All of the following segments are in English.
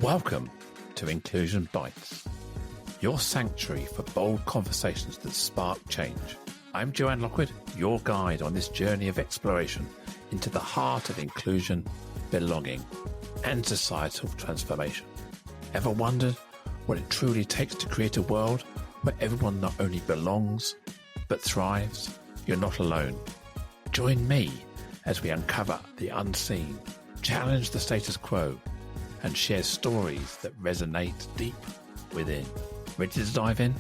Welcome to Inclusion Bites, your sanctuary for bold conversations that spark change. I'm Joanne Lockwood, your guide on this journey of exploration into the heart of inclusion, belonging, and societal transformation. Ever wondered what it truly takes to create a world where everyone not only belongs, but thrives? You're not alone. Join me as we uncover the unseen, challenge the status quo, and share stories that resonate deep within. Ready to dive in?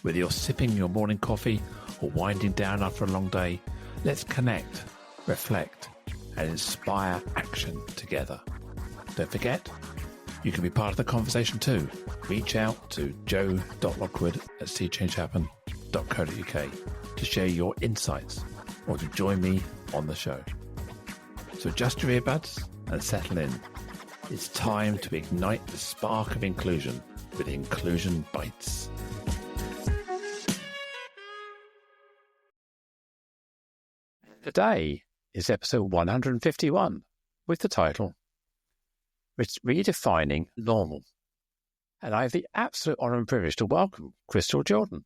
Whether you're sipping your morning coffee or winding down after a long day, let's connect, reflect, and inspire action together. Don't forget, you can be part of the conversation too. Reach out to joe.lockwood@seechangehappen.co.uk to share your insights or to join me on the show. So adjust your earbuds and settle in. It's time to ignite the spark of inclusion with Inclusion Bites. Today is episode 151 with the title, Redefining Normal. And I have the absolute honor and privilege to welcome Crystal Jordan.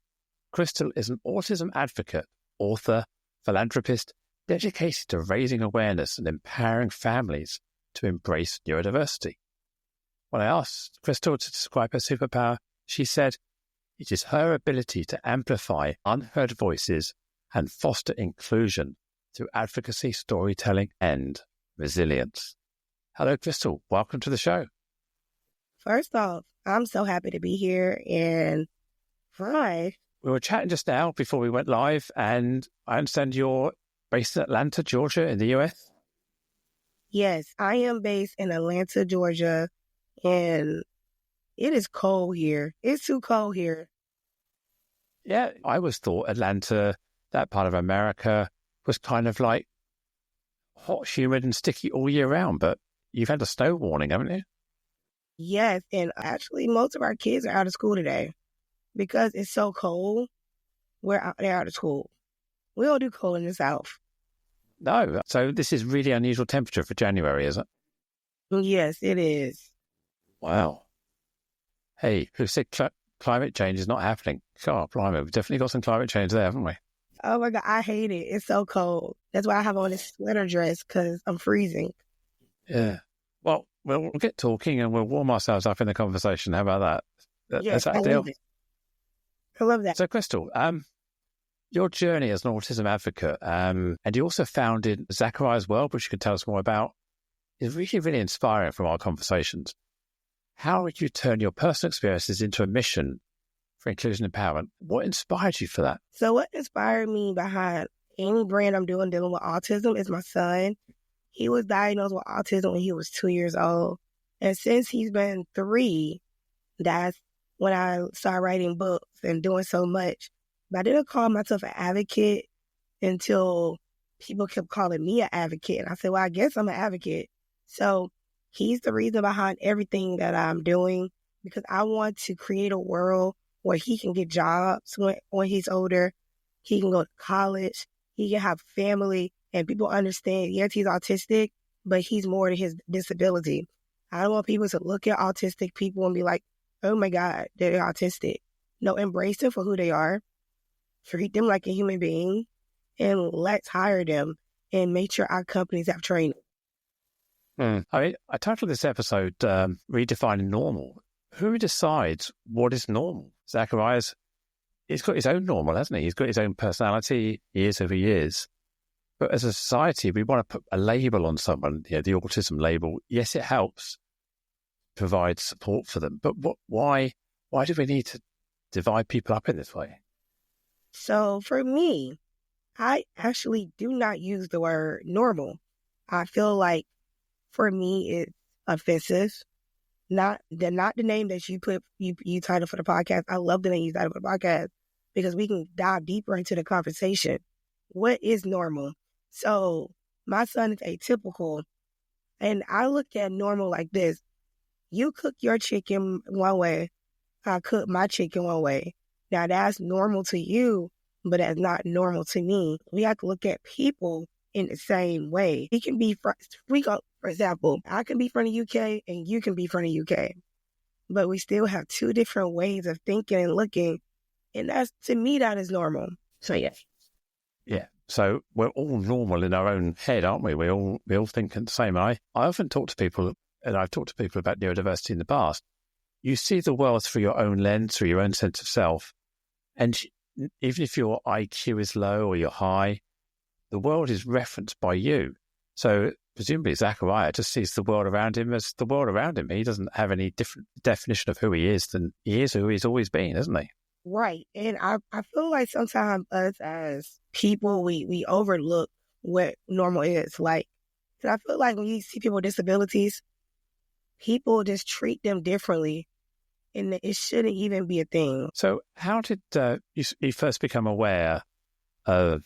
Crystal is an autism advocate, author, philanthropist, dedicated to raising awareness and empowering families to embrace neurodiversity. When I asked Crystal to describe her superpower, she said it is her ability to amplify unheard voices and foster inclusion through advocacy, storytelling, and resilience. Hello, Crystal. Welcome to the show. First off, I'm so happy to be here. And hi. We were chatting just now before we went live, and I understand you're based in Atlanta, Georgia, in the US? Yes, I am based in Atlanta, Georgia, and it is cold here. It's too cold here. Yeah, I always thought Atlanta, that part of America, was kind of like hot, humid, and sticky all year round, but you've had a snow warning, haven't you? Yes, and actually most of our kids are out of school today. Because it's so cold, they're out of school. We don't do cold in the South. No, so this is really unusual temperature for January, is it? Yes, it is. Wow. Hey, who said climate change is not happening? God, blimey, we've definitely got some climate change there, haven't we? Oh my God, I hate it. It's so cold. That's why I have on this sweater dress, because I'm freezing. Yeah. Well, we'll get talking and we'll warm ourselves up in the conversation. How about that? Yes, That's that deal. I love that. So, Crystal, your journey as an autism advocate, and you also founded Zachariah's World, which you could tell us more about, is really, really inspiring from our conversations. How would you turn your personal experiences into a mission for inclusion empowerment? What inspired you for that? So what inspired me behind any brand I'm dealing with autism is my son. He was diagnosed with autism when he was 2 years old. And since he's been 3, that's when I started writing books and doing so much. But I didn't call myself an advocate until people kept calling me an advocate. And I said, well, I guess I'm an advocate. So he's the reason behind everything that I'm doing, because I want to create a world where he can get jobs when he's older. He can go to college. He can have family. And people understand, yes, he's autistic, but he's more to his disability. I don't want people to look at autistic people and be like, oh my God, they're autistic. No, embrace them for who they are. Treat them like a human being, and let's hire them and make sure our companies have training. I mean, I titled this episode Redefining Normal. Who decides what is normal? Zachariah's, he's got his own normal, hasn't he? He's got his own personality, years over years. But as a society, we want to put a label on someone, the autism label. Yes, it helps provide support for them. But why do we need to divide people up in this way? So for me, I actually do not use the word normal. I feel like for me it's offensive. Not the name that you put you title for the podcast. I love the name you title for the podcast because we can dive deeper into the conversation. What is normal? So my son is atypical, and I look at normal like this. You cook your chicken one way, I cook my chicken one way. Now that's normal to you, but that's not normal to me. We have to look at people in the same way. We can be friends. For example, I can be from the UK and you can be from the UK, but we still have two different ways of thinking and looking. And that's, to me, that is normal. So, yeah. Yeah. So we're all normal in our own head, aren't we? We all think the same. I often talk to people, and I've talked to people about neurodiversity in the past. You see the world through your own lens, through your own sense of self. And even if your IQ is low or you're high, the world is referenced by you. So presumably Zachariah just sees the world around him as the world around him. He doesn't have any different definition of who he is than he is who he's always been, isn't he? Right. And I feel like sometimes us as people, we overlook what normal is. Like, 'cause I feel like when you see people with disabilities, people just treat them differently, and it shouldn't even be a thing. So how did you first become aware of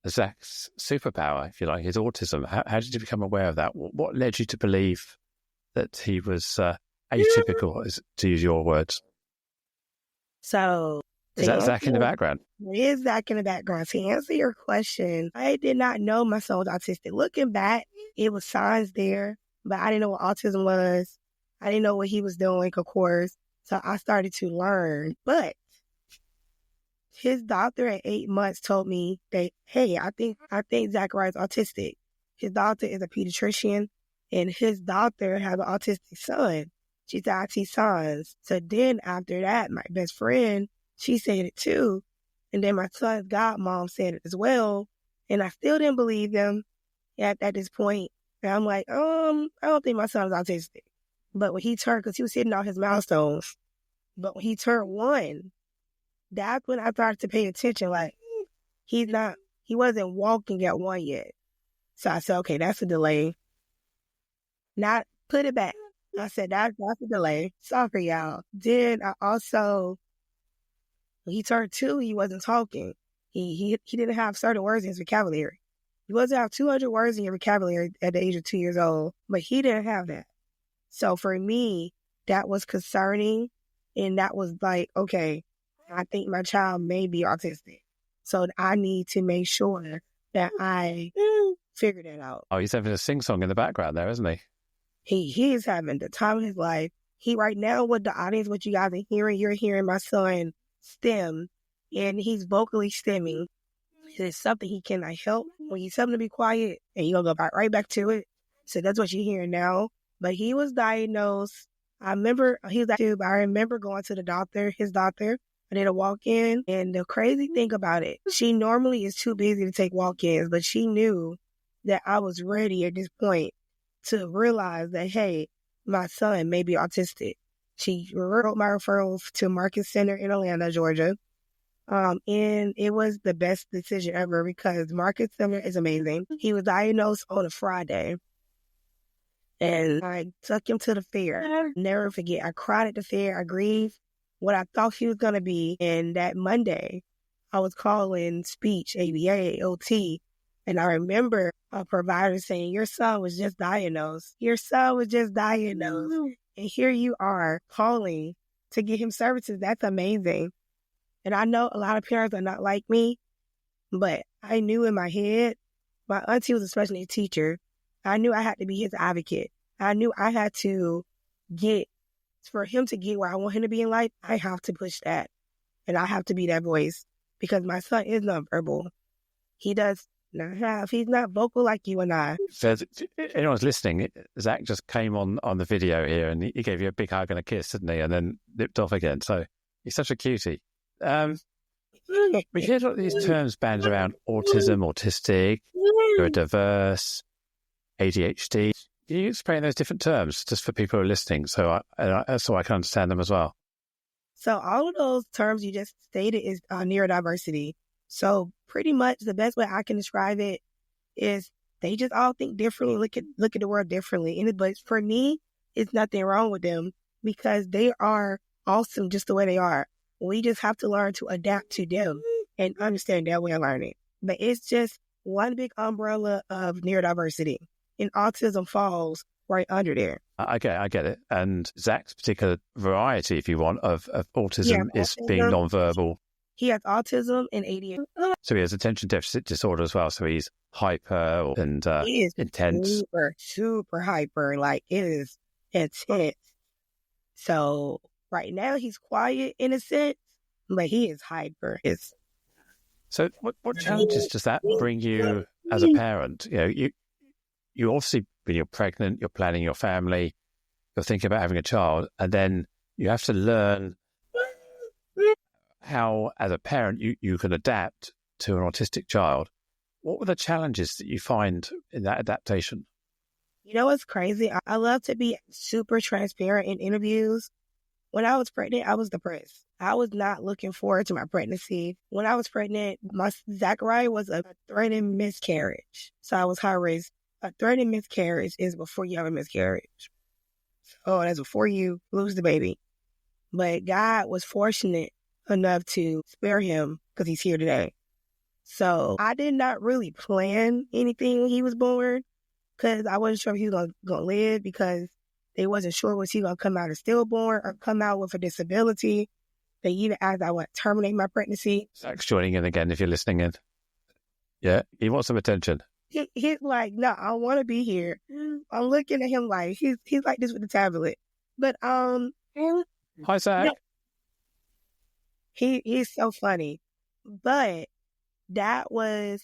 Zach's superpower, if you like, his autism? How did you become aware of that? What led you to believe that he was atypical, to use your words? So Is that Zach in the background? It is Zach in the background. To answer your question, I did not know my son was autistic. Looking back, it was signs there, but I didn't know what autism was. I didn't know what he was doing, of course. So I started to learn. But his doctor at 8 months told me that, hey, I think Zachariah is autistic. His doctor is a pediatrician, and his doctor has an autistic son. She said, I see signs. So then after that, my best friend, she said it too. And then my son's godmom said it as well. And I still didn't believe them at this point. And I'm like, I don't think my son is autistic. But when he turned, because he was hitting all his milestones, but when he turned 1, that's when I started to pay attention. Like, he wasn't walking at 1 yet. So I said, okay, that's a delay. Not put it back. I said, that's a delay. Sorry, y'all. Then I also, when he turned 2, he wasn't talking. He didn't have certain words in his vocabulary. You wasn't have 200 words in your vocabulary at the age of 2 years old, but he didn't have that. So for me, that was concerning, and that was like, okay, I think my child may be autistic. So I need to make sure that I figure that out. Oh, he's having a sing-song in the background there, isn't he? He is having the time of his life. He right now, with the audience, what you guys are hearing, you're hearing my son stem, and he's vocally stemming. It's something he cannot help. When you tell him to be quiet, and you're going to go right back to it. So that's what you're hearing now. But he was diagnosed. I remember he was diagnosed, but I remember going to the doctor, his doctor. I did a walk-in, and the crazy thing about it, she normally is too busy to take walk-ins, but she knew that I was ready at this point to realize that, hey, my son may be autistic. She wrote my referrals to Marcus Center in Atlanta, Georgia. And it was the best decision ever because Marcus Center is amazing. He was diagnosed on a Friday. And I took him to the fair. Never forget, I cried at the fair. I grieved what I thought he was going to be. And that Monday, I was calling speech, ABA, OT. And I remember a provider saying, your son was just diagnosed. Your son was just diagnosed. And here you are calling to get him services. That's amazing. And I know a lot of parents are not like me, but I knew in my head, my auntie was a special needs teacher. I knew I had to be his advocate. I knew I had to for him to get where I want him to be in life, I have to push that. And I have to be that voice because my son is nonverbal. He does not have, he's not vocal like you and I. So anyone's listening, Zach just came on the video here and he gave you a big hug and a kiss, didn't he? And then lipped off again. So he's such a cutie. We hear a lot of these terms bandied around: autism, autistic, neurodiverse, ADHD. Can you explain those different terms just for people who are listening so I can understand them as well? So all of those terms you just stated is neurodiversity. So pretty much the best way I can describe it is they just all think differently, look at the world differently. But for me, it's nothing wrong with them because they are awesome just the way they are. We just have to learn to adapt to them and understand their way of learning. But it's just one big umbrella of neurodiversity, and autism falls right under there. I get it. And Zach's particular variety, if you want, of autism is being nonverbal He has autism and ADHD. So he has attention deficit disorder as well. So he's hyper and He is intense. super hyper. Like, it is intense. So right now he's quiet in a sense, but he is hyper. So what challenges does that bring you as a parent? You obviously, when you're pregnant, you're planning your family, you're thinking about having a child, and then you have to learn how, as a parent, you can adapt to an autistic child. What were the challenges that you find in that adaptation? You know what's crazy? I love to be super transparent in interviews. When I was pregnant, I was depressed. I was not looking forward to my pregnancy. When I was pregnant, my Zachariah was a threatened miscarriage. So I was high risk. A threatened miscarriage is before you have a miscarriage. So that's before you lose the baby. But God was fortunate enough to spare him because he's here today. So I did not really plan anything when he was born because I wasn't sure if he was going to live, because they wasn't sure was he going to come out as stillborn or come out with a disability. They even asked I would terminate my pregnancy. Zach's joining in again if you're listening in. Yeah, he wants some attention. He's like, no, I want to be here. I'm looking at him like he's like this with the tablet. But Hi, Zach. He's so funny. But that was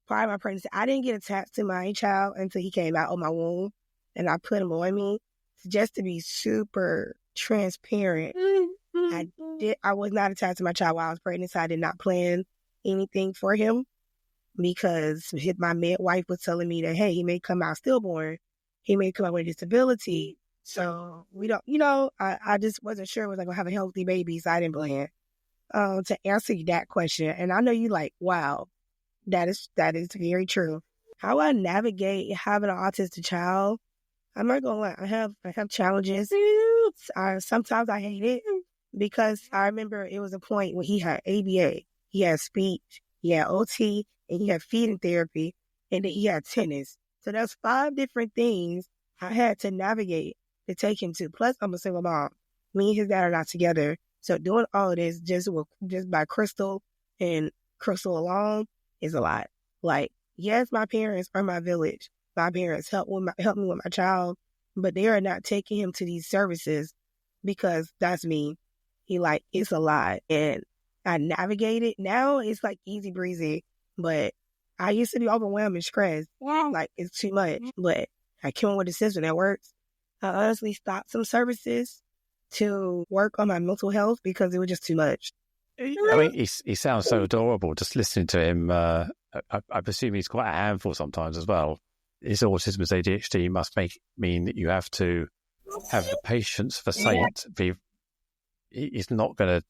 part of my pregnancy. I didn't get attached to my child until he came out of my womb, and I put him on me. Just to be super transparent, I was not attached to my child while I was pregnant, so I did not plan anything for him, because my midwife was telling me that, hey, he may come out stillborn, he may come out with a disability, so we don't, I just wasn't sure was I gonna have a healthy baby, so I didn't plan. To answer that question, and I know you like, wow, that is very true. How I navigate having an autistic child, I'm not gonna lie, I have challenges. Sometimes I hate it, because I remember it was a point when he had ABA, he had speech, he had OT, and he had feeding therapy, and then he had tennis. So there's 5 different things I had to navigate to take him to. Plus, I'm a single mom. Me and his dad are not together. So doing all of this just by Crystal and Crystal alone is a lot. Like, yes, my parents are my village. My parents help me with my child, but they are not taking him to these services because that's me. It's a lot. And I navigate it. Now it's like easy breezy, but I used to be overwhelmed and stressed. Like, it's too much. But I came up with a system that works. I honestly stopped some services to work on my mental health because it was just too much. I mean, he sounds so adorable. Just listening to him, I presume he's quite a handful sometimes as well. His autism, his ADHD must mean that you have to have the patience for Saint. He's not going to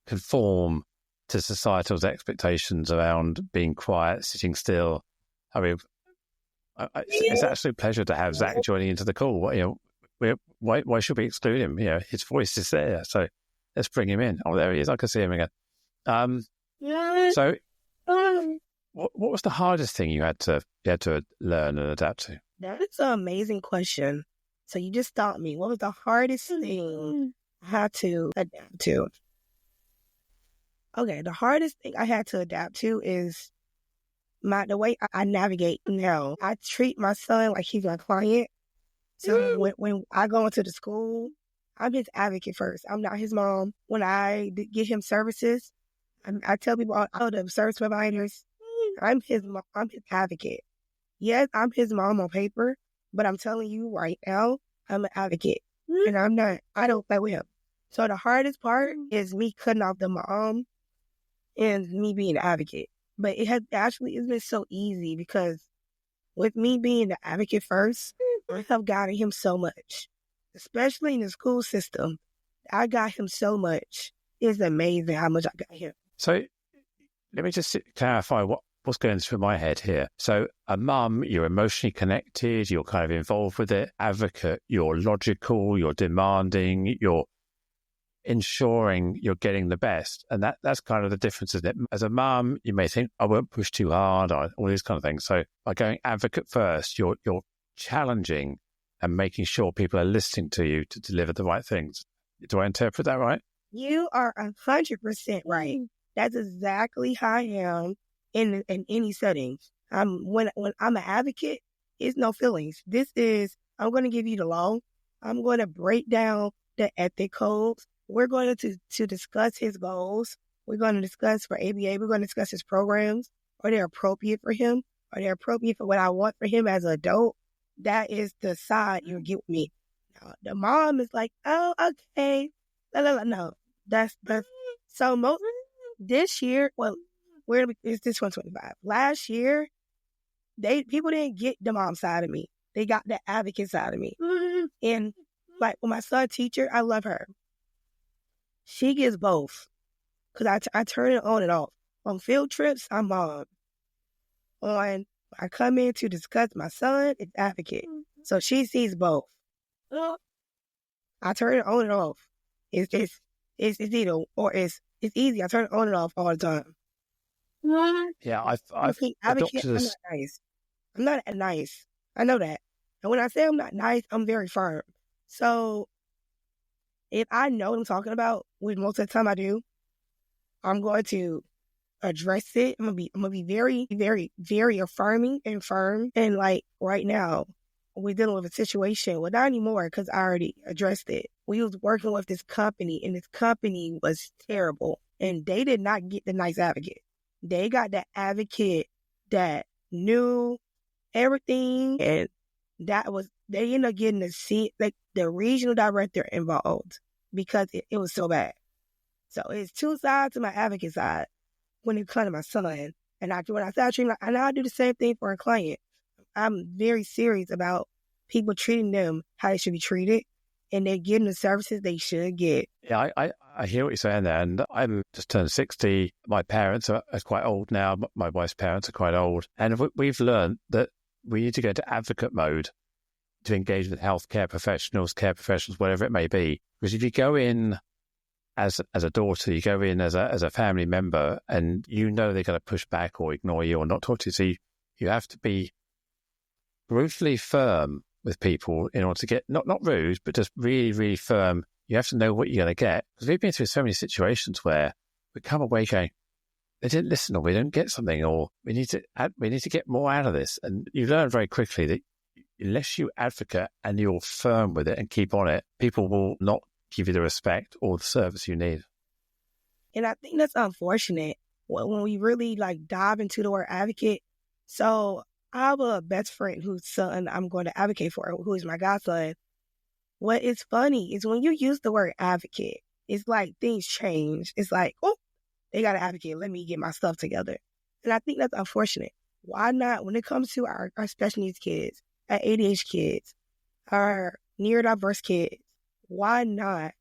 conform to societal's expectations around being quiet, sitting still. I mean, it's an absolute pleasure to have Zach joining into the call. Why should we exclude him? His voice is there, so let's bring him in. Oh, there he is. I can see him again. So, what was the hardest thing you had to learn and adapt to? That is an amazing question. So you just stopped me. What was the hardest thing I had to adapt to? Okay, the hardest thing I had to adapt to is the way I navigate now. I treat my son like he's my client. So when I go into the school, I'm his advocate first. I'm not his mom. When I get him services, I tell people, all the service providers, I'm his advocate. Yes, I'm his mom on paper, but I'm telling you right now, I'm an advocate. And I don't play with him. So the hardest part is me cutting off the mom and me being an advocate. But it's been so easy because with me being the advocate first, I have gotten him so much, especially in the school system. I got him so much. It's amazing how much I got him. So let me just clarify what's going through my head here. So a mum, you're emotionally connected, you're kind of involved with it. Advocate, you're logical, you're demanding, you're ensuring you're getting the best. And that's kind of the difference, isn't it? As a mum, you may think, I won't push too hard, or all these kind of things. So by going advocate first, you're challenging and making sure people are listening to you to deliver the right things. Do I interpret that right? You are 100% right. That's exactly how I am in any settings. When I'm an advocate, it's no feelings. This is, I'm going to give you the law. I'm going to break down the ethic codes. We're going to discuss his goals. We're going to discuss for ABA. We're going to discuss his programs. Are they appropriate for him? Are they appropriate for what I want for him as an adult? That is the side you'll get with me. Now, the mom is like, oh, okay. No, that's so most this year. Well, it's this 125. Last year, people didn't get the mom side of me. They got the advocate side of me. And like with my son teacher, I love her. She gets both because I turn it on and off. On field trips, I'm mom. I come in to discuss my son, it's advocate. So she sees both. I turn it on and off. It's either or it's easy. I turn it on and off all the time. Yeah, I've adopted I'm not nice. I'm not nice. I know that. And when I say I'm not nice, I'm very firm. So if I know what I'm talking about, which most of the time I do, I'm going to address it. I'm gonna be very, very, very affirming and firm. And like right now, we're dealing with a situation. Well, not anymore because I already addressed it. We was working with this company, and this company was terrible, and they did not get the nice advocate. They got the advocate that knew everything, and they ended up getting the regional director involved because it was so bad. So it's two sides to my advocate side when it comes to my son. And when I start treating, and I do the same thing for a client. I'm very serious about people treating them how they should be treated, and they're getting the services they should get. Yeah, I hear what you're saying there, and I'm just turned 60. My parents are quite old now. My wife's parents are quite old, and we've learned that we need to go to advocate mode to engage with healthcare professionals, care professionals, whatever it may be. Because if you go in as a daughter, you go in as a family member, and you know they're going to push back or ignore you or not talk to you. So you have to be brutally firm with people in order to get, not rude, but just really, really firm. You have to know what you're going to get. Because we've been through so many situations where we come away going, they didn't listen, or we didn't get something, or we need to get more out of this. And you learn very quickly that unless you advocate and you're firm with it and keep on it, people will not give you the respect or the service you need. And I think that's unfortunate when we really dive into the word advocate. So I have a best friend whose son I'm going to advocate for, who is my godson. What is funny is when you use the word advocate, it's like things change. It's like, oh, they got an advocate. Let me get my stuff together. And I think that's unfortunate. Why not, when it comes to our special needs kids, our ADHD kids, our neurodiverse kids, why not,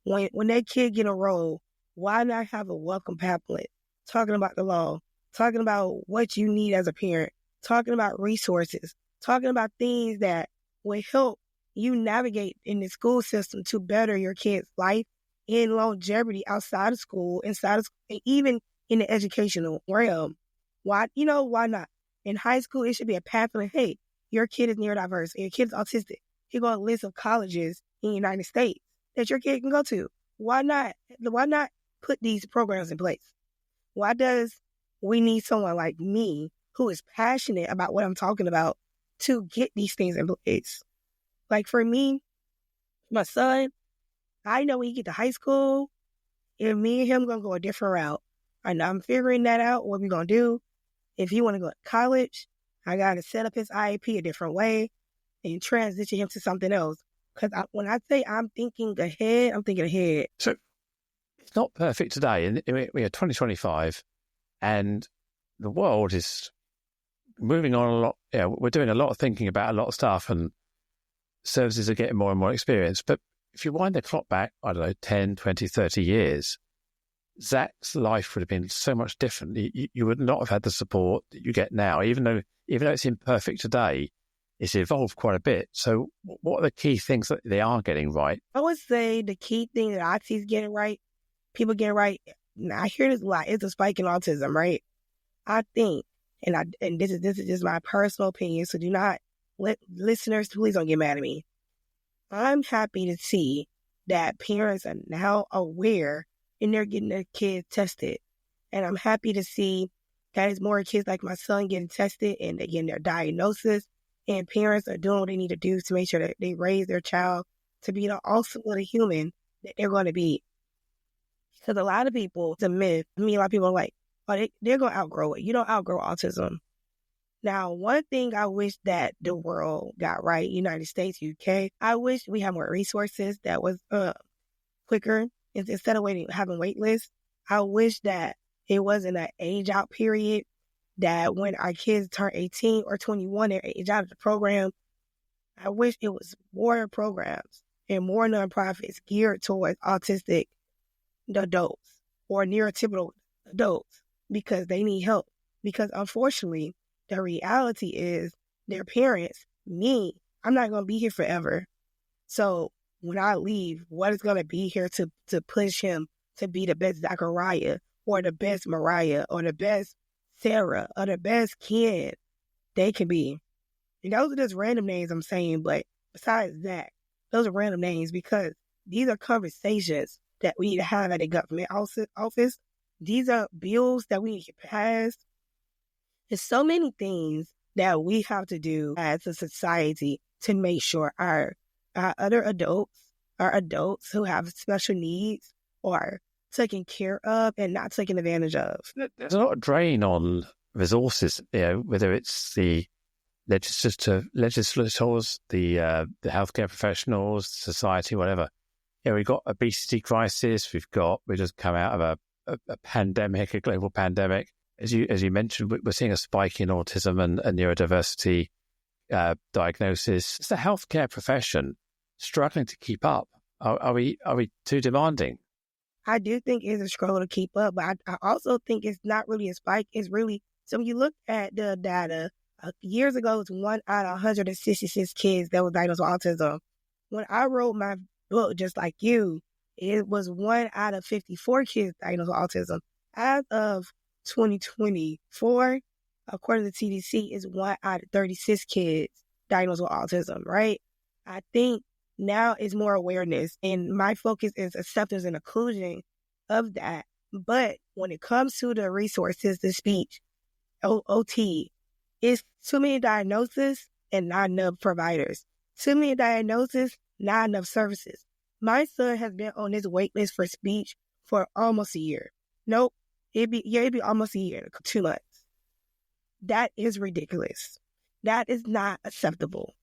when that kid get a role, why not have a welcome pamphlet talking about the law, talking about what you need as a parent, talking about resources, talking about things that will help you navigate in the school system to better your kid's life and longevity outside of school, inside of school, and even in the educational realm. Why not? In high school, it should be a pamphlet. Hey, your kid is neurodiverse, your kid is autistic. Here go a list of colleges in the United States that your kid can go to. Why not put these programs in place? Why does we need someone like me who is passionate about what I'm talking about to get these things in place? Like for me, my son, I know when he get to high school, if me and him going to go a different route. And I'm figuring that out, what we're going to do. If he want to go to college, I got to set up his IEP a different way and transition him to something else. Because when I say I'm thinking ahead, I'm thinking ahead. So it's not perfect today. And we are 2025, and the world is moving on a lot. Yeah, we're doing a lot of thinking about a lot of stuff, and services are getting more and more experienced. But if you wind the clock back, I don't know, 10, 20, 30 years, Zach's life would have been so much different. You would not have had the support that you get now, even though it's imperfect today. It's evolved quite a bit. So what are the key things that they are getting right? I would say the key thing that I see is getting right, people getting right, I hear this a lot, it's a spike in autism, right? I think, and this is just my personal opinion, so do not let listeners, please don't get mad at me. I'm happy to see that parents are now aware and they're getting their kids tested. And I'm happy to see that it's more kids like my son getting tested and they getting their diagnosis, and parents are doing what they need to do to make sure that they raise their child to be the ultimate human that they're going to be. Because a lot of people, it's a myth. I mean, a lot of people are like, oh, they're going to outgrow it. You don't outgrow autism. Now, one thing I wish that the world got right, United States, UK, I wish we had more resources that was quicker. Instead of having wait lists, I wish that it wasn't an age out period, that when our kids turn 18 or 21, they're age out of the program. I wish it was more programs and more nonprofits geared towards autistic adults or neurotypical adults because they need help. Because unfortunately, the reality is their parents, me, I'm not going to be here forever. So when I leave, what is going to be here to push him to be the best Zachariah or the best Mariah or the best Sarah or the best kid they can be? And those are just random names I'm saying, but besides that, those are random names because these are conversations that we need to have at a government office. These are bills that we need to pass. There's so many things that we have to do as a society to make sure our other adults, our adults who have special needs, are taken care of and not taken advantage of. There's a lot of drain on resources, whether it's the legislators, the healthcare professionals, society, whatever. We've got obesity crisis. We just come out of a pandemic, a global pandemic. As you mentioned, we're seeing a spike in autism and neurodiversity diagnosis. Is the healthcare profession struggling to keep up? Are we too demanding? I do think it's a struggle to keep up, but I also think it's not really a spike. It's really, so when you look at the data, years ago, it was 1 out of 166 kids that was diagnosed with autism. When I wrote my book, just like you, it was 1 out of 54 kids diagnosed with autism. As of 2024, according to TDC, is 1 out of 36 kids diagnosed with autism, right? I think now is more awareness, and my focus is acceptance and inclusion of that. But when it comes to the resources, the speech, OT, it's too many diagnoses and not enough providers. Too many diagnoses, not enough services. My son has been on this wait list for speech for almost a year. Nope. It'd be almost a year, 2 months. That is ridiculous. That is not acceptable.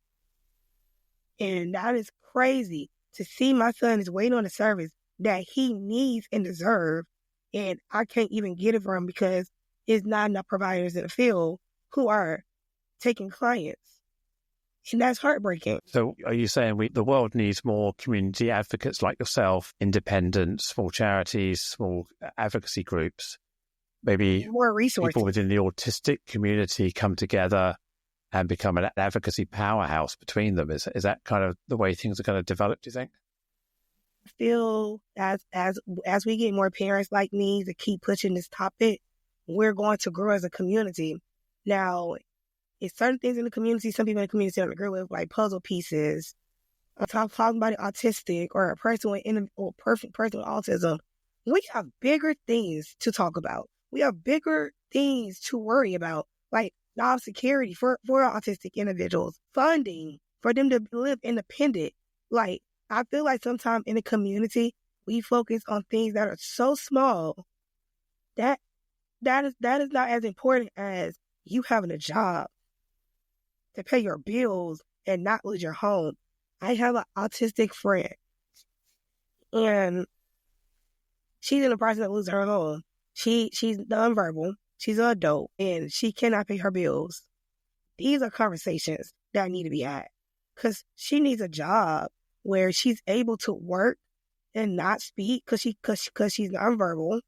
And that is crazy to see my son is waiting on a service that he needs and deserves, and I can't even get it for him because there's not enough providers in the field who are taking clients. And that's heartbreaking. So are you saying the world needs more community advocates like yourself, independent, small charities, small advocacy groups, maybe more resources? People within the autistic community come together and become an advocacy powerhouse between them? Is that kind of the way things are going to develop, do you think? I feel as we get more parents like me to keep pushing this topic, we're going to grow as a community. Now, it's certain things in the community, some people in the community don't agree with, like puzzle pieces. I'm talking about an autistic or a person with perfect person with autism. We have bigger things to talk about. We have bigger things to worry about, like job security for autistic individuals, funding for them to live independent. Like, I feel like sometimes in the community, we focus on things that are so small that is not as important as you having a job to pay your bills and not lose your home. I have an autistic friend, and she's in the process of losing her home. She's nonverbal. She's an adult, and she cannot pay her bills. These are conversations that need to be had because she needs a job where she's able to work and not speak because she's nonverbal.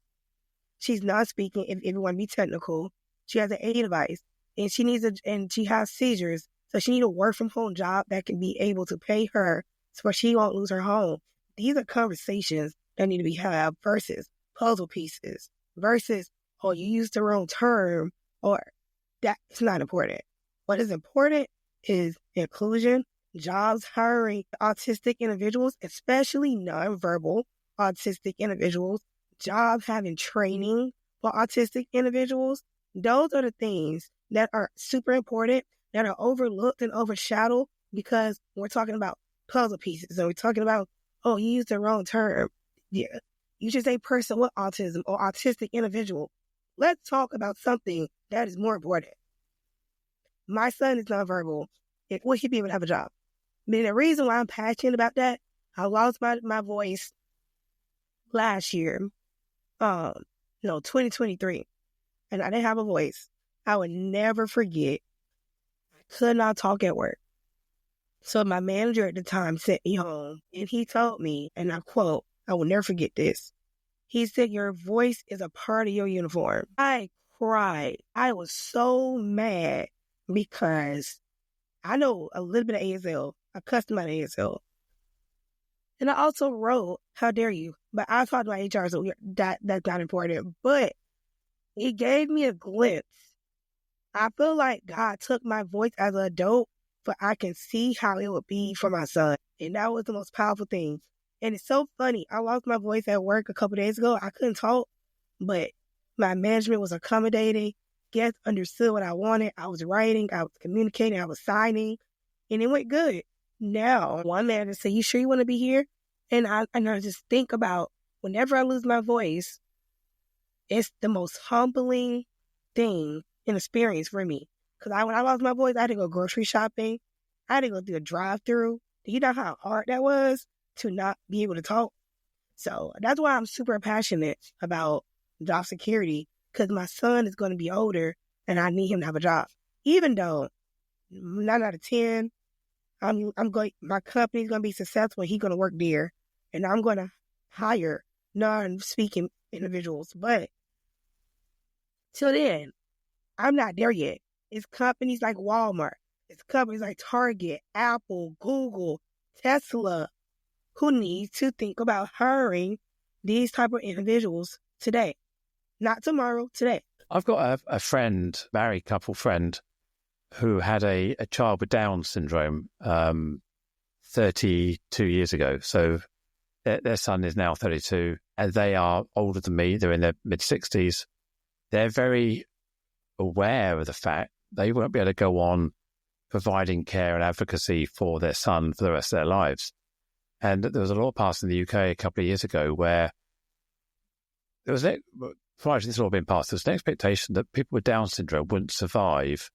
She's not speaking. If you want to be technical, she has an AD device, and she has seizures, so she needs a work from home job that can be able to pay her so she won't lose her home. These are conversations that need to be had versus puzzle pieces versus, oh, you used the wrong term, or that is not important. What is important is inclusion, jobs hiring autistic individuals, especially nonverbal autistic individuals, jobs having training for autistic individuals, those are the things that are super important, that are overlooked and overshadowed because we're talking about puzzle pieces and we're talking about, oh, you used the wrong term. Yeah. You should say person with autism or autistic individual. Let's talk about something that is more important. My son is nonverbal. Will he be able to have a job? I mean, the reason why I'm passionate about that, I lost my voice last year, 2023, and I didn't have a voice. I would never forget. I could not talk at work. So my manager at the time sent me home, and he told me, and I quote, I will never forget this. He said, your voice is a part of your uniform. I cried. I was so mad because I know a little bit of ASL. I custom out ASL. And I also wrote, how dare you? But I talked to my HR, so that's not important. But it gave me a glimpse. I feel like God took my voice as an adult, but I can see how it would be for my son. And that was the most powerful thing. And it's so funny. I lost my voice at work a couple days ago. I couldn't talk, but my management was accommodating. Guests understood what I wanted. I was writing, I was communicating, I was signing, and it went good. Now, one manager said, you sure you want to be here? And I just think about whenever I lose my voice, it's the most humbling thing and experience for me. Because when I lost my voice, I had to go grocery shopping. I had to go through a drive-through. Do you know how hard that was to not be able to talk? So that's why I'm super passionate about job security, because my son is going to be older and I need him to have a job. Even though 9 out of 10, my company's going to be successful. He's going to work there, and I'm going to hire non-speaking individuals. But till then, I'm not there yet. It's companies like Walmart. It's companies like Target, Apple, Google, Tesla, who needs to think about hiring these type of individuals today. Not tomorrow, today. I've got a friend, married couple friend, who had a child with Down syndrome 32 years ago. So their son is now 32, and they are older than me. They're in their mid-60s. They're very aware of the fact they won't be able to go on providing care and advocacy for their son for the rest of their lives. And there was a law passed in the UK a couple of years ago where there was, prior to this law being passed, there was an expectation that people with Down syndrome wouldn't survive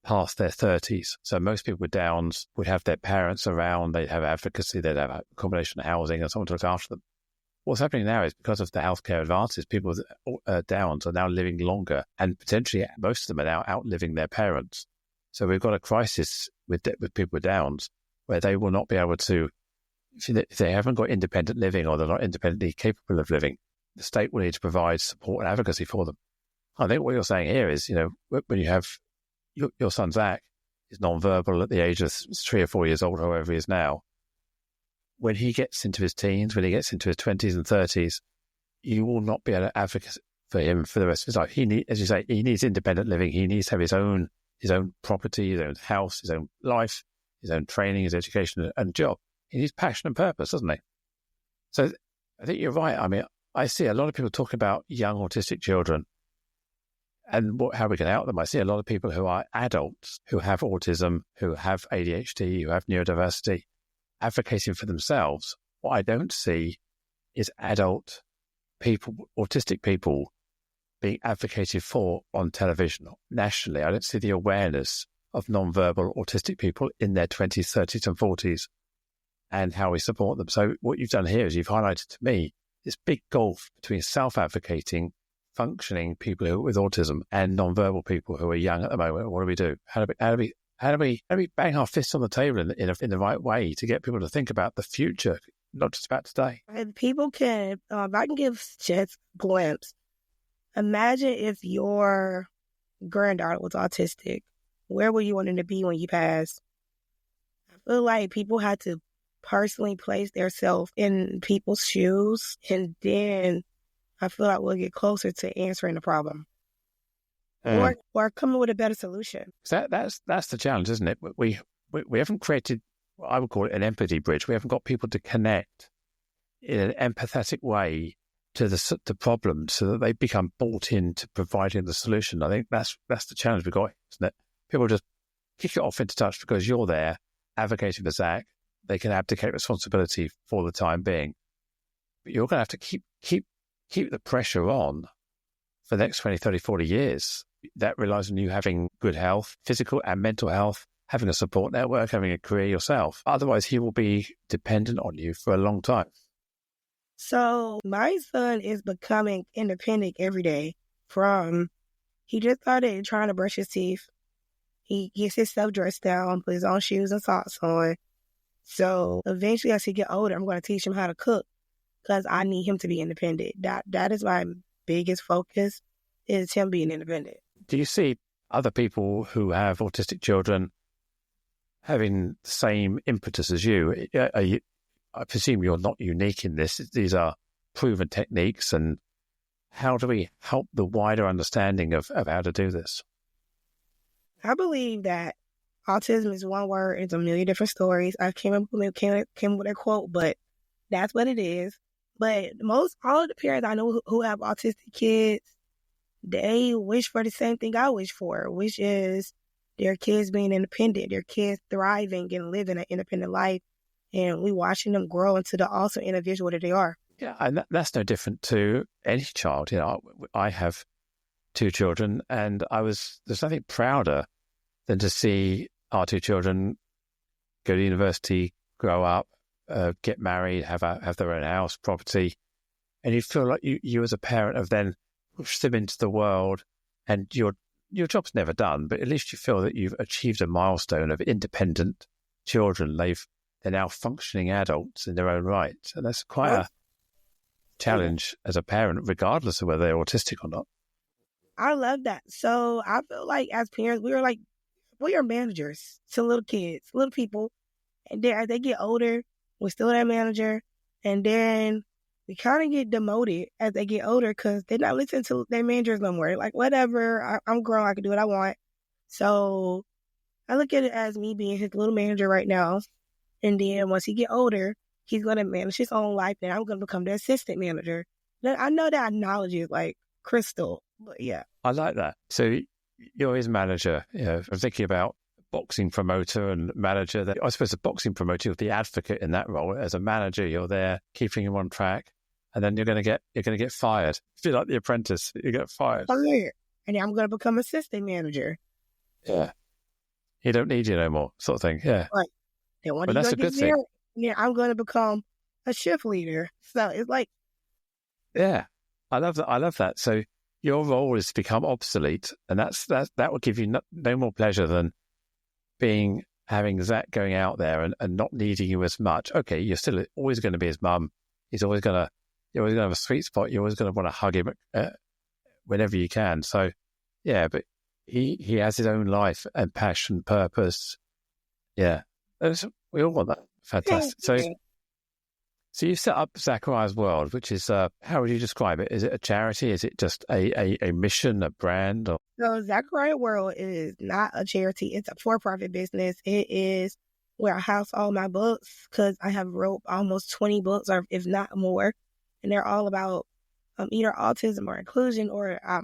past their 30s. So most people with Downs would have their parents around, they'd have advocacy, they'd have accommodation and housing and someone to look after them. What's happening now is because of the healthcare advances, people with Downs are now living longer, and potentially most of them are now outliving their parents. So we've got a crisis with people with Downs where they will not be able to, if they haven't got independent living or they're not independently capable of living, the state will need to provide support and advocacy for them. I think what you're saying here is, when you have your son Zach is nonverbal at the age of 3 or 4 years old, however he is now. When he gets into his teens, when he gets into his 20s and 30s, you will not be able to advocate for him for the rest of his life. As you say, he needs independent living. He needs to have his own property, his own house, his own life, his own training, his education and job. He needs passion and purpose, doesn't he? So I think you're right. I mean, I see a lot of people talking about young autistic children and how we can help them. I see a lot of people who are adults who have autism, who have ADHD, who have neurodiversity, advocating for themselves. What I don't see is adult people, autistic people, being advocated for on television nationally. I don't see the awareness of non-verbal autistic people in their 20s, 30s and 40s and how we support them. So what you've done here is you've highlighted to me this big gulf between self-advocating, functioning people with autism and non-verbal people who are young at the moment. What do we do? How do we bang our fists on the table in the right way to get people to think about the future, not just about today? And people can, if I can give just a glimpse, imagine if your granddaughter was autistic. Where were you wanting to be when you passed? I feel like people had to personally place themselves in people's shoes, and then I feel like we'll get closer to answering the problem. Or coming with a better solution. That's the challenge, isn't it? We haven't created what I would call it an empathy bridge. We haven't got people to connect in an empathetic way to the problem so that they become bought into providing the solution. I think that's the challenge we've got, isn't it? People just kick it off into touch because you're there advocating for Zach. They can abdicate responsibility for the time being. But you're going to have to keep the pressure on for the next 20, 30, 40 years. That relies on you having good health, physical and mental health, having a support network, having a career yourself. Otherwise, he will be dependent on you for a long time. So my son is becoming independent every day. He just started trying to brush his teeth. He gets himself dressed down, put his own shoes and socks on. So eventually, as he get older, I'm going to teach him how to cook because I need him to be independent. That is my biggest focus, is him being independent. Do you see other people who have autistic children having the same impetus as you? I presume you're not unique in this. These are proven techniques. And how do we help the wider understanding of how to do this? I believe that autism is one word. It's a million different stories. I came with a quote, but that's what it is. But all of the parents I know who have autistic kids, they wish for the same thing I wish for, which is their kids being independent, their kids thriving and living an independent life, and we watching them grow into the awesome individual that they are. Yeah, and that's no different to any child. I have 2 children, and there's nothing prouder than to see our 2 children go to university, grow up, get married, have their own house, property, and you feel like you as a parent have then pushed them into the world, and your job's never done, but at least you feel that you've achieved a milestone of independent children. They're now functioning adults in their own right, and that's quite a challenge as a parent, regardless of whether they're autistic or not. I love that. So I feel like as parents, we are managers to little kids, little people, and then as they get older, we're still that manager, and then we kind of get demoted as they get older because they're not listening to their managers no more. Like, whatever, I'm grown, I can do what I want. So I look at it as me being his little manager right now, and then once he get older, he's going to manage his own life, and I'm going to become the assistant manager. Now, I know that analogy is like crystal, but yeah. I like that. So you're his manager. I'm thinking about boxing promoter and manager. I suppose the boxing promoter, you're the advocate in that role. As a manager, you're there keeping him on track, and then you're going to get fired. Feel like The Apprentice, you get fired. Fired, and then I'm going to become assistant manager. Yeah, he don't need you no more, sort of thing. Yeah, right. Then when that's a good thing. Yeah, I'm going to become a shift leader. So it's like, yeah, I love that. So your role is to become obsolete, and that will give you no more pleasure than having Zach going out there and not needing you as much. Okay, you're still always going to be his mum. You're always going to have a sweet spot. You're always going to want to hug him whenever you can. So yeah, but he has his own life and passion, purpose. Yeah, we all want that. Fantastic. So you set up Zachariah's World, which is, how would you describe it? Is it a charity? Is it just a mission, a brand? Or? So Zachariah World is not a charity. It's a for-profit business. It is where I house all my books because I have wrote almost 20 books, or if not more, and they're all about either autism or inclusion, or I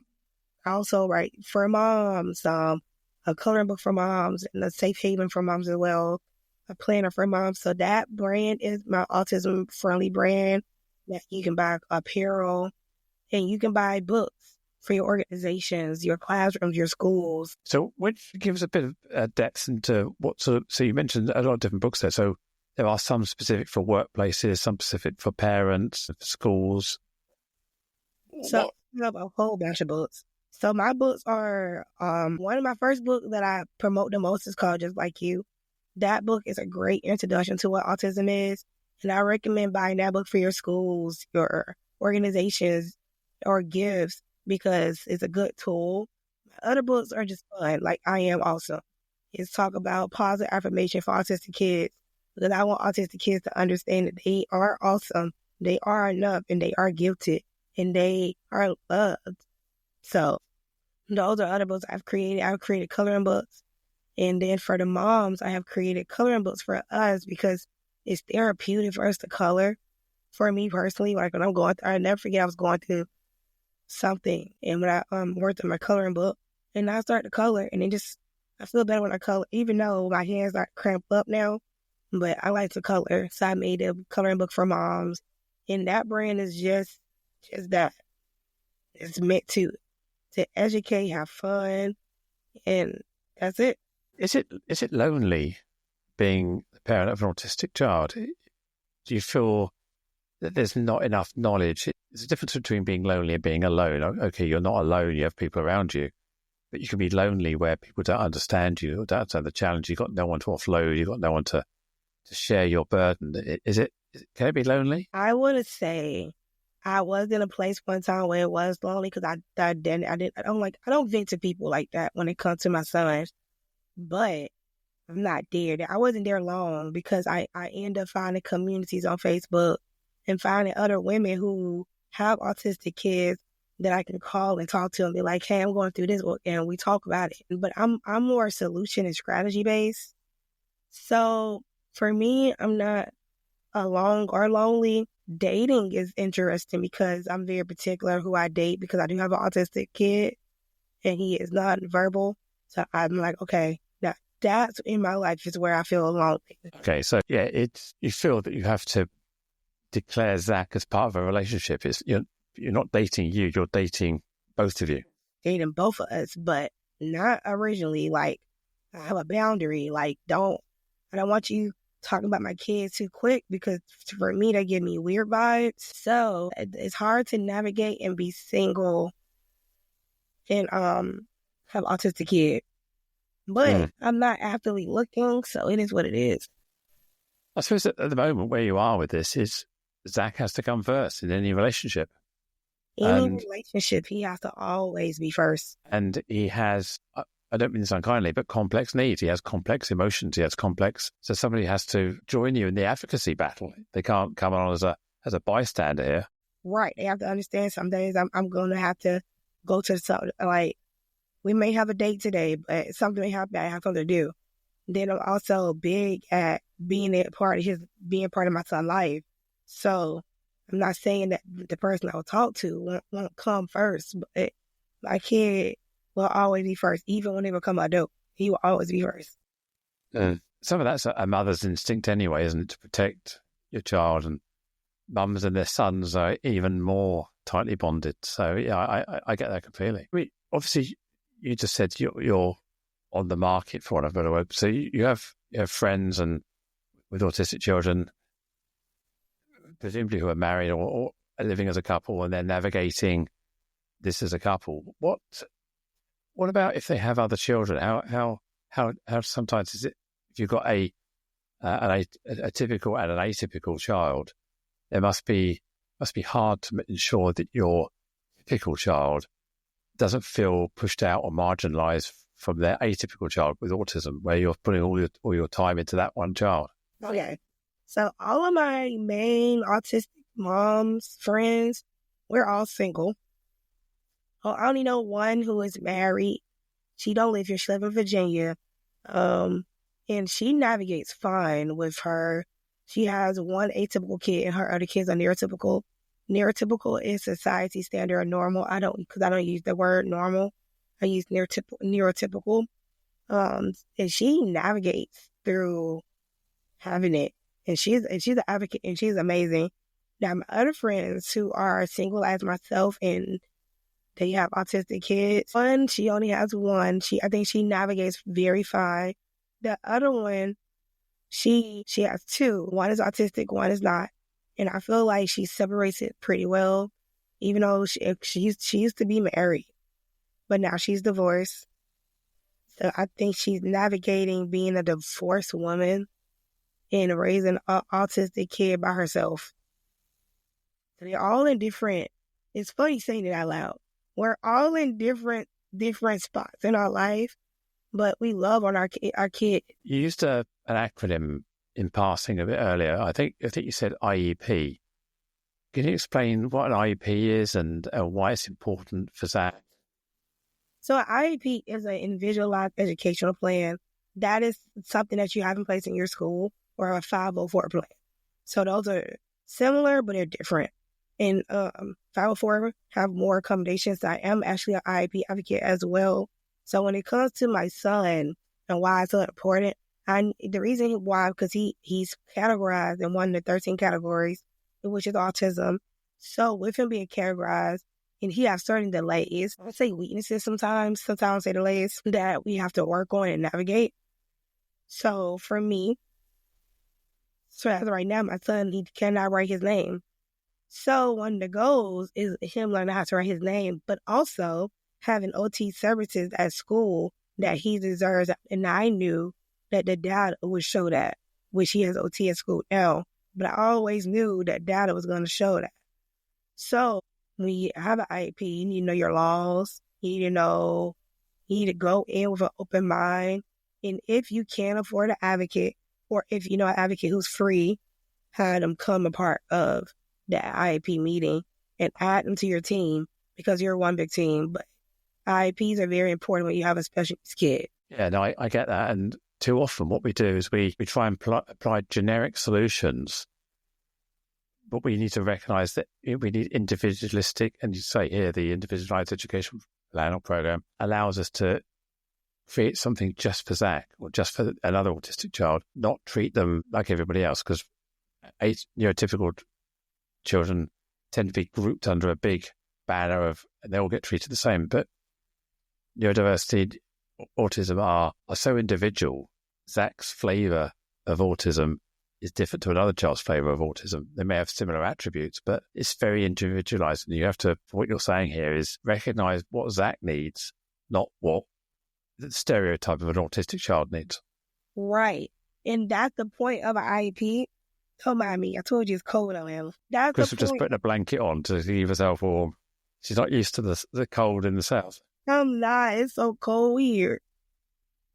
also write for moms, a coloring book for moms, and a safe haven for moms as well. A planner for moms. So that brand is my autism friendly brand that you can buy apparel, and you can buy books for your organizations, your classrooms, your schools. So give us a bit of depth into so you mentioned a lot of different books there. So there are some specific for workplaces, some specific for parents, for schools. So I have a whole bunch of books. So my books are, one of my first books that I promote the most is called Just Like You. That book is a great introduction to what autism is, and I recommend buying that book for your schools, your organizations, or gifts, because it's a good tool. Other books are just fun, like I Am Awesome. It's talk about positive affirmation for autistic kids, because I want autistic kids to understand that they are awesome, they are enough, and they are gifted, and they are loved. So those are other books I've created. I've created coloring books. And then for the moms, I have created coloring books for us because it's therapeutic for us to color. for me personally, like when I'm going through, I never forget I was going through something. And when I worked on my coloring book and I started to color and I feel better when I color, even though my hands are cramped up now, but I like to color. So I made a coloring book for moms. And that brand is just that. It's meant to educate, have fun, and that's it. Is it lonely being the parent of an autistic child? Do you feel that there's not enough knowledge? There's a difference between being lonely and being alone. Okay, you're not alone, you have people around you, but you can be lonely where people don't understand you or don't understand the challenge. You've got no one to offload, you've got no one to share your burden. Can it be lonely? I would say I was in a place one time where it was lonely because I don't vent to people like that when it comes to my sons, but I'm not there. I wasn't there long because I end up finding communities on Facebook and finding other women who have autistic kids that I can call and talk to and be like, hey, I'm going through this, and we talk about it. But I'm more solution and strategy based. So for me, I'm not alone or lonely. Dating is interesting because I'm very particular who I date because I do have an autistic kid and he is not verbal. So I'm like, okay, that's in my life is where I feel alone. Okay, so yeah, you feel that you have to declare Zach as part of a relationship. You're not dating you, you're dating both of you. Dating both of us, but not originally. Like, I have a boundary. Like, I don't want you talking about my kids too quick because for me, they give me weird vibes. So it's hard to navigate and be single and have autistic kid. But I'm not actively looking, so it is what it is. I suppose at the moment where you are with this is Zach has to come first in any relationship. Any relationship, he has to always be first. And he has, I don't mean this unkindly, but complex needs. He has complex emotions. So somebody has to join you in the advocacy battle. They can't come on as a bystander here. Right. They have to understand some days I'm going to have to go to something like, we may have a date today, but something may happen. I have something to do. Then I'm also big at being part of my son's life. So I'm not saying that the person I will talk to won't come first, but my kid will always be first. Even when they become adult, he will always be first. Some of that's a mother's instinct anyway, isn't it, to protect your child? And mums and their sons are even more tightly bonded. So yeah, I get that completely. I mean, obviously, you just said you're on the market, for want of a better word. So you have friends and with autistic children, presumably who are married or are living as a couple, and they're navigating this as a couple. What about if they have other children? How sometimes is it if you've got a typical and an atypical child? It must be hard to ensure that your typical child doesn't feel pushed out or marginalized from their atypical child with autism, where you're putting all your time into that one child. Okay. So all of my main autistic moms, friends, we're all single. I only know one who is married. She don't live here. She lives in Virginia. And she navigates fine with her. She has one atypical kid and her other kids are neurotypical. Neurotypical is society standard or normal. I don't use the word normal. I use neurotypical. And she navigates through having it. And she's an advocate and she's amazing. Now my other friends who are single as myself and they have autistic kids. One, she only has one. I think she navigates very fine. The other one, she has two. One is autistic, one is not. And I feel like she separates it pretty well, even though she used to be married, but now she's divorced. So I think she's navigating being a divorced woman and raising an autistic kid by herself. So they're all in different, it's funny saying it out loud. We're all in different spots in our life, but we love on our kid. You used an acronym in passing a bit earlier. I think you said IEP. Can you explain what an IEP is and why it's important for Zach? So an IEP is an individualized educational plan. That is something that you have in place in your school or a 504 plan. So those are similar, but they're different. And 504 have more accommodations. I am actually an IEP advocate as well. So when it comes to my son and why it's so important, the reason why, because he's categorized in one of the 13 categories, which is autism. So with him being categorized, and he has certain delays, I say weaknesses sometimes I say delays that we have to work on and navigate. So for me, so as of right now, my son, he cannot write his name. So one of the goals is him learning how to write his name, but also having OT services at school that he deserves. And I knew that the data would show that, which he has OT at school now. But I always knew that data was going to show that. So when you have an IEP, you need to know your laws. You need to go in with an open mind. And if you can't afford an advocate, or if you know an advocate who's free, have them come a part of that IEP meeting and add them to your team, because you're one big team. But IEPs are very important when you have a special needs kid. Yeah, no, I get that. And too often what we do is we try and apply generic solutions, but we need to recognize that we need individualistic, and you say here, the individualized education plan or program allows us to create something just for Zach or just for another autistic child, not treat them like everybody else, because neurotypical children tend to be grouped under a big banner of, and they all get treated the same. But neurodiversity, autism are so individual. Zach's flavor of autism is different to another child's flavor of autism. They may have similar attributes, but it's very individualized. And you have to, what you're saying here is recognize what Zach needs, not what the stereotype of an autistic child needs. Right. And that's the point of an IEP. Don't mind me. I told you it's cold on him. That's Chris the was just point. putting a blanket on to keep herself warm. She's not used to the cold in the south. I'm not. It's so cold here.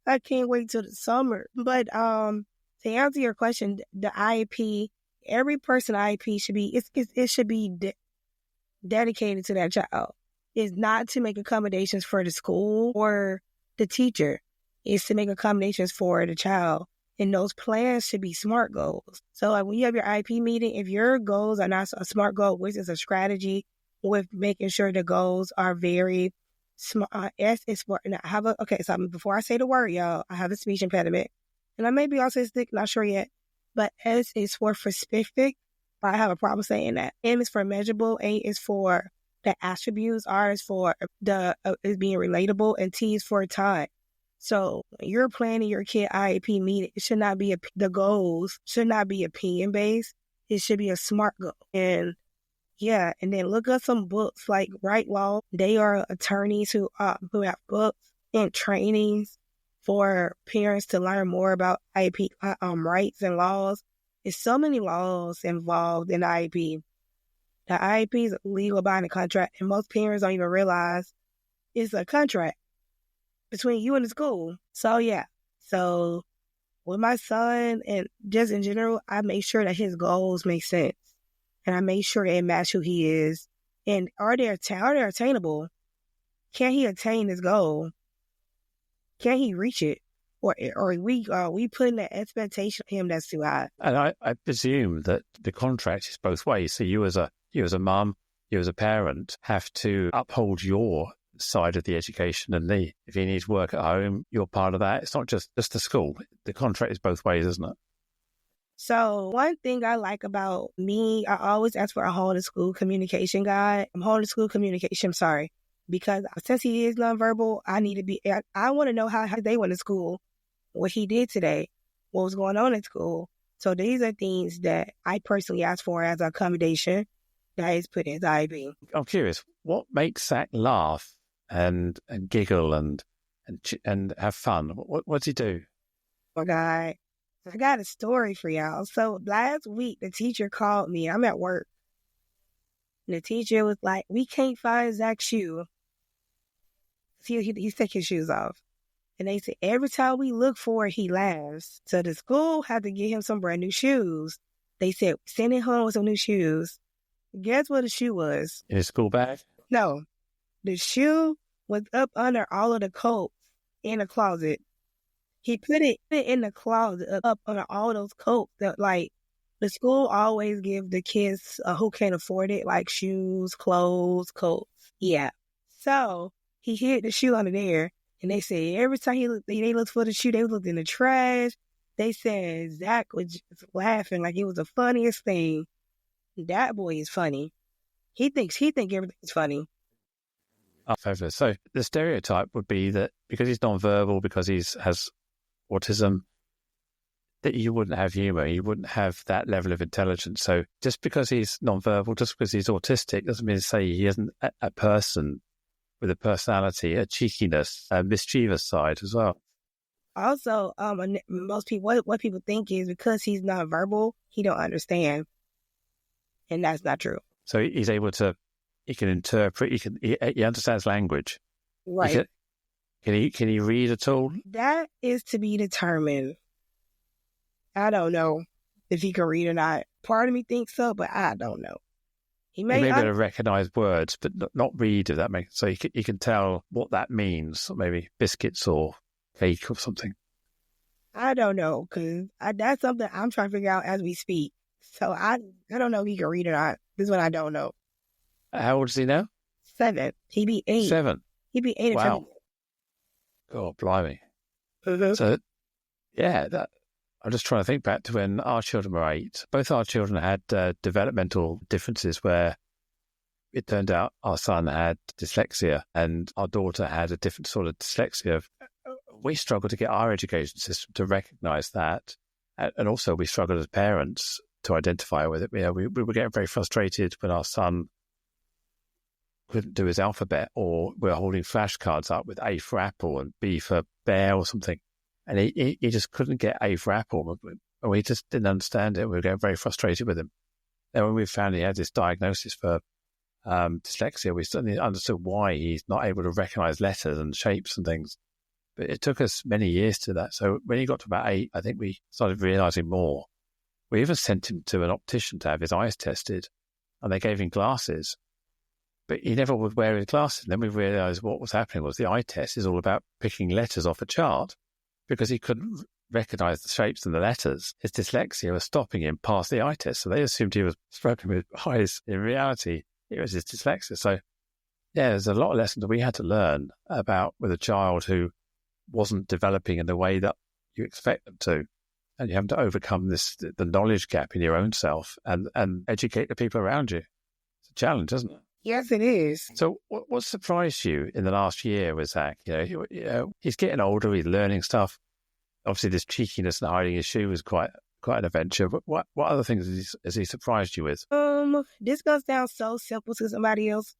I can't wait till the summer. But to answer your question, the IEP, every person IEP should be, it should be dedicated to that child. It's not to make accommodations for the school or the teacher. It's to make accommodations for the child. And those plans should be SMART goals. So like when you have your IEP meeting, if your goals are not a SMART goal, which is a strategy with making sure the goals are very smart. S is for, and I have so before I say the word, y'all, I have a speech impediment. And I may be autistic, not sure yet. But S is for specific. I have a problem saying that. M is for measurable. A is for the attributes. R is for the is being relatable. And T is for time. So when you're planning your kid IEP meeting, it should not be the goals should not be opinion based. It should be a SMART goal. And yeah, and then look up some books like Right Law. They are attorneys who have books and trainings for parents to learn more about IEP rights and laws. There's so many laws involved in the IEP. The IEP is a legal binding contract, and most parents don't even realize it's a contract between you and the school. So yeah, so with my son and just in general, I make sure that his goals make sense. And I make sure they match who he is. And are they attainable? Can he attain his goal? Can he reach it? Or are we putting an expectation on him that's too high? And I presume that the contract is both ways. So you as a mum, you as a parent have to uphold your side of the education, and if he needs work at home, you're part of that. It's not just the school. The contract is both ways, isn't it? So one thing I like about me, I always ask for a home to school communication guide. Because since he is nonverbal, I want to know how they went to school, what he did today, what was going on at school. So these are things that I personally ask for as an accommodation that is put in his IEP. I'm curious, what makes Zach laugh and giggle and have fun? What does he do? Oh, God. I got a story for y'all. So last week, the teacher called me. I'm at work. And the teacher was like, we can't find Zach's shoe. He's taking his shoes off. And they said, every time we look for it, he laughs. So the school had to get him some brand new shoes. They said, send him home with some new shoes. Guess what the shoe was? In his school bag? No. The shoe was up under all of the coats in the closet. He put it in the closet up under all those coats that, like, The school always give the kids who can't afford it, like shoes, clothes, coats. Yeah. So he hid the shoe under there, and they said every time they looked for the shoe, they looked in the trash. They said Zach was just laughing like it was the funniest thing. That boy is funny. He think everything's funny. Oh, fabulous. So the stereotype would be that because he's nonverbal, because he has autism, that you wouldn't have humor, you wouldn't have that level of intelligence. So just because he's nonverbal, just because he's autistic, doesn't mean to say he isn't a person with a personality, a cheekiness, a mischievous side as well. Also, most people, what people think is because he's nonverbal, he don't understand, and that's not true. So he's able to, he can interpret, he understands language. Right. Can he read at all? That is to be determined. I don't know if he can read or not. Part of me thinks so, but I don't know. He may be able to recognize words, but not read, if that makes sense. So he can tell what that means, maybe biscuits or cake or something. I don't know, because that's something I'm trying to figure out as we speak. So I don't know if he can read or not. This is what I don't know. How old is he now? 7. He be 8. 7? He be 8. Wow. Oh, blimey. Mm-hmm. So, yeah, I'm just trying to think back to when our children were 8. Both our children had developmental differences where it turned out our son had dyslexia and our daughter had a different sort of dyslexia. We struggled to get our education system to recognise that. And also we struggled as parents to identify with it. You know, we were getting very frustrated when our son couldn't do his alphabet, or we're holding flashcards up with A for apple and B for bear or something. And he just couldn't get A for apple. And we just didn't understand it. We were getting very frustrated with him. And when we found he had this diagnosis for dyslexia, we suddenly understood why he's not able to recognise letters and shapes and things. But it took us many years to that. So when he got to about 8, I think we started realising more. We even sent him to an optician to have his eyes tested, and they gave him glasses. But he never would wear his glasses. And then we realised what was happening was the eye test is all about picking letters off a chart, because he couldn't recognise the shapes and the letters. His dyslexia was stopping him past the eye test. So they assumed he was struggling with eyes. In reality, it was his dyslexia. So, yeah, there's a lot of lessons that we had to learn about with a child who wasn't developing in the way that you expect them to. And you have to overcome the knowledge gap in your own self and educate the people around you. It's a challenge, isn't it? Yes, it is. So what surprised you in the last year with Zach? You know, he's getting older, he's learning stuff. Obviously, this cheekiness and hiding his shoe was quite an adventure. But what other things has he surprised you with? This goes down so simple to somebody else.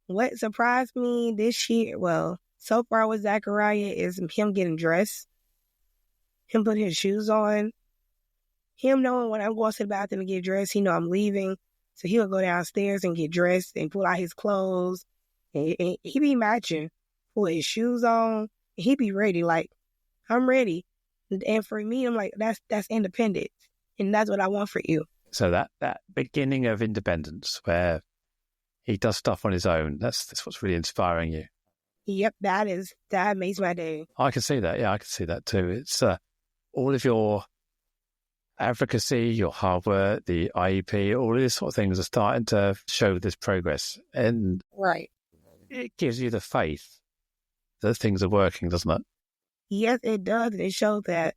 What surprised me this year, well, so far with Zachariah, is him getting dressed, him putting his shoes on, him knowing when I'm going to the bathroom to get dressed, he know I'm leaving. So he'll go downstairs and get dressed and pull out his clothes. And he be matching, pull his shoes on. And he be ready, like, I'm ready. And for me, I'm like, that's independence. And that's what I want for you. So that beginning of independence where he does stuff on his own, that's what's really inspiring you. Yep, that makes my day. I can see that. Yeah, I can see that too. It's all of your advocacy, your hard work, the IEP, all of these sort of things are starting to show this progress. And right, it gives you the faith that things are working, doesn't it? Yes, it does. It shows that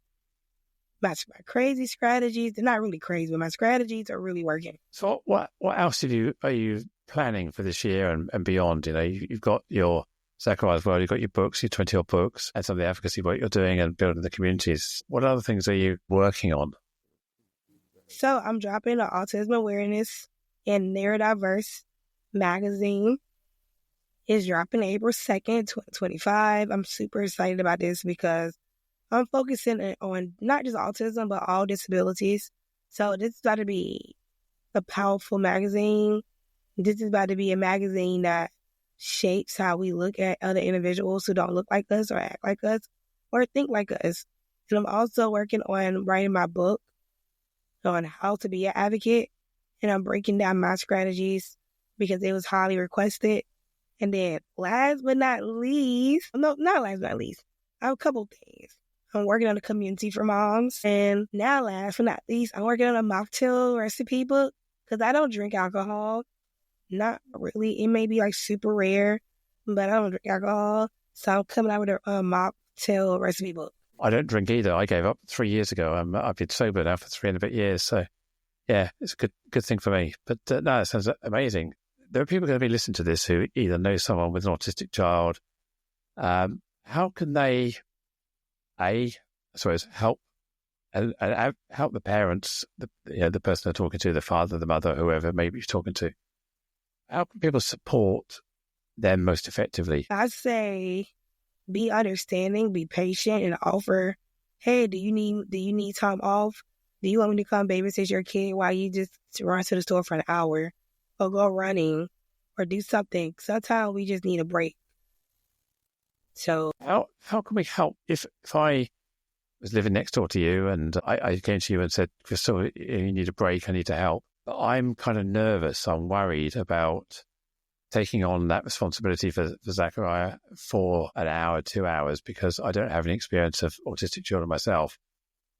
my crazy strategies, they're not really crazy, but my strategies are really working. So what else are you planning for this year and beyond? You know, you've got your Zachariah's World, you've got your books, your 20-odd books, and some of the advocacy work you're doing and building the communities. What other things are you working on? So I'm dropping an autism awareness and neurodiverse magazine. It's dropping April 2nd, 2025. I'm super excited about this because I'm focusing on not just autism, but all disabilities. So this is about to be a powerful magazine. This is about to be a magazine that shapes how we look at other individuals who don't look like us or act like us or think like us. And I'm also working on writing my book on how to be an advocate. And I'm breaking down my strategies because it was highly requested. And then last but not least, no, not last but not least, I have a couple things. I'm working on a community for moms. And now, last but not least, I'm working on a mocktail recipe book because I don't drink alcohol. Not really. It may be like super rare, but I don't drink alcohol. So I'm coming out with a mocktail recipe book. I don't drink either. I gave up 3 years ago. I've been sober now for 3 and a bit years. So, yeah, it's a good thing for me. But no, it sounds amazing. There are people going to be listening to this who either know someone with an autistic child. How can they, I suppose, help and help the parents, the person they're talking to, the father, the mother, whoever maybe you're talking to? How can people support them most effectively? I'd say be understanding, be patient, and offer, hey, do you need time off? Do you want me to come babysit your kid while you just run to the store for an hour or go running or do something? Sometimes we just need a break. So how can we help if I was living next door to you and I came to you and said, Crystal, you need a break, I need to help. But I'm kind of nervous, I'm worried about taking on that responsibility for Zachariah for an hour, 2 hours, because I don't have any experience of autistic children myself.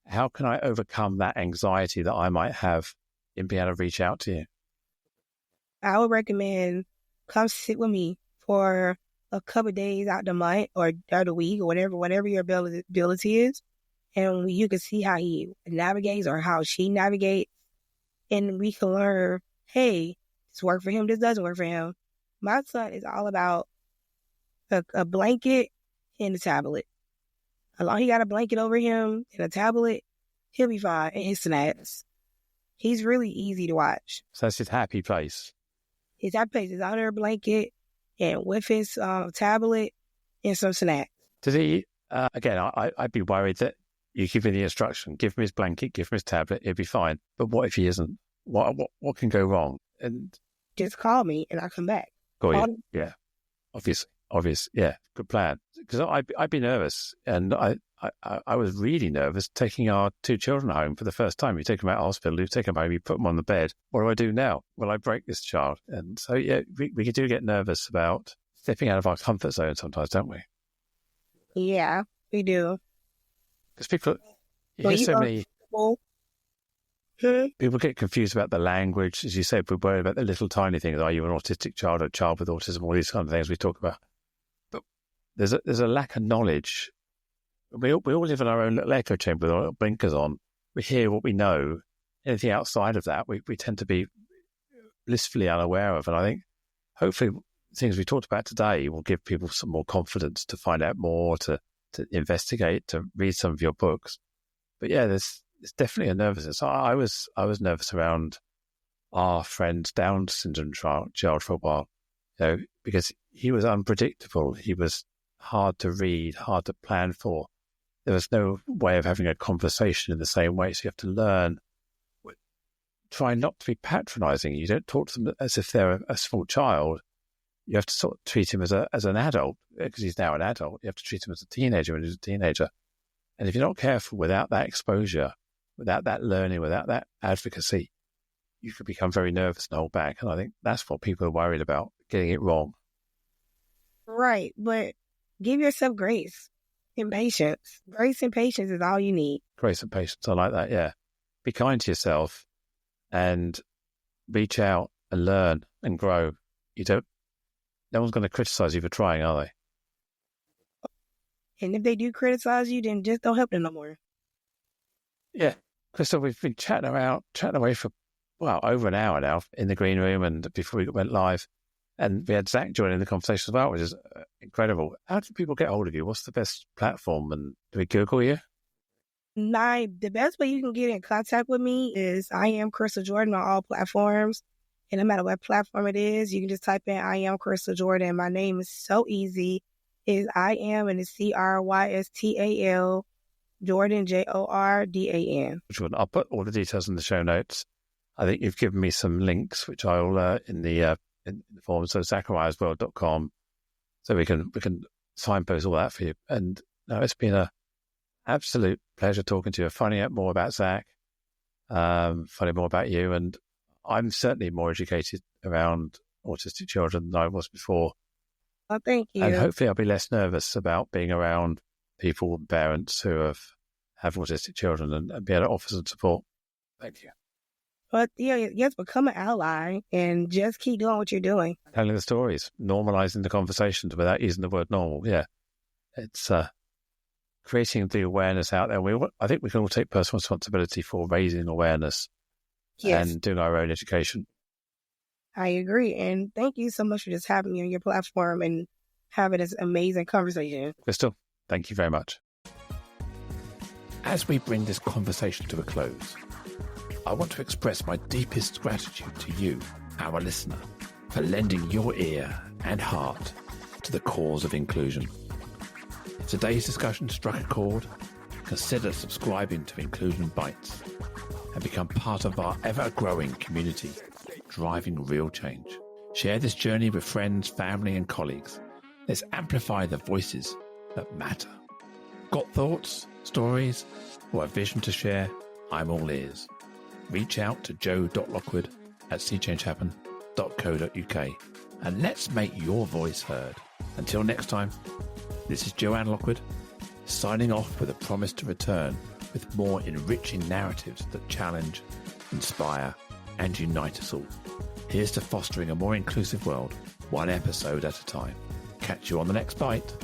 How can I overcome that anxiety that I might have in being able to reach out to you? I would recommend come sit with me for a couple of days out the month or the week or whatever your ability is. And you can see how he navigates or how she navigates. And we can learn, hey, this worked for him, this doesn't work for him. My son is all about a blanket and a tablet. As long as he got a blanket over him and a tablet, he'll be fine. And his snacks. He's really easy to watch. So that's his happy place. His happy place is under a blanket and with his tablet and some snacks. Does he, again, I'd be worried that you give him the instruction, give him his blanket, give him his tablet, he'll be fine. But what if he isn't? What can go wrong? And just call me and I'll come back. Yeah, obvious. Yeah, good plan. Because I'd be nervous, and I was really nervous taking our 2 children home for the first time. You take them out of hospital, you take them home, you put them on the bed. What do I do now? Will I break this child? And so, yeah, we do get nervous about stepping out of our comfort zone sometimes, don't we? Yeah, we do. Because people, you hear so many... People get confused about the language. As you said, we're worried about the little tiny things. Are you an autistic child or a child with autism? All these kind of things we talk about. But there's a lack of knowledge. We all live in our own little echo chamber with our blinkers on. We hear what we know. Anything outside of that, we tend to be blissfully unaware of. And I think hopefully things we talked about today will give people some more confidence to find out more, to investigate, to read some of your books. But yeah, there's definitely a nervousness. I was nervous around our friend's Down syndrome child for a while, because he was unpredictable. He was hard to read, hard to plan for. There was no way of having a conversation in the same way. So you have to learn. Try not to be patronizing. You don't talk to them as if they're a small child. You have to sort of treat him as an adult, because he's now an adult. You have to treat him as a teenager when he's a teenager. And if you're not careful, without that exposure, without that learning, without that advocacy, you could become very nervous and hold back. And I think that's what people are worried about, getting it wrong. Right. But give yourself grace and patience. Grace and patience is all you need. Grace and patience. I like that. Yeah. Be kind to yourself and reach out and learn and grow. No one's going to criticize you for trying, are they? And if they do criticize you, then just don't help them no more. Yeah. Crystal, we've been chatting away for, over an hour now in the green room and before we went live. And we had Zach joining the conversation as well, which is incredible. How do people get hold of you? What's the best platform? And do we Google you? The best way you can get in contact with me is I am Crystal Jordan on all platforms. And no matter what platform it is, you can just type in I am Crystal Jordan. My name is so easy. It's I am and it's CRYSTAL Jordan JORDAN. I'll put all the details in the show notes. I think you've given me some links, which I'll in the form. So zachariasworld.com. So we can signpost all that for you. And no, it's been an absolute pleasure talking to you, finding out more about Zach, finding more about you. And I'm certainly more educated around autistic children than I was before. Oh, thank you. And hopefully I'll be less nervous about being around people and parents who have autistic children and be able to offer some support. Thank you. But yes, become an ally and just keep doing what you're doing. Telling the stories, normalizing the conversations without using the word normal. Yeah. It's creating the awareness out there. I think we can all take personal responsibility for raising awareness and doing our own education. I agree. And thank you so much for just having me on your platform and having this amazing conversation. Crystal, thank you very much. As we bring this conversation to a close, I want to express my deepest gratitude to you, our listener, for lending your ear and heart to the cause of inclusion. If today's discussion struck a chord, consider subscribing to Inclusion Bites and become part of our ever-growing community, driving real change. Share this journey with friends, family, and colleagues. Let's amplify the voices that matter. Got thoughts, stories, or a vision to share? I'm all ears. Reach out to joe.lockwood@seechangehappen.co.uk and let's make your voice heard. Until next time, this is Joanne Lockwood, signing off with a promise to return with more enriching narratives that challenge, inspire, and unite us all. Here's to fostering a more inclusive world, one episode at a time. Catch you on the next bite.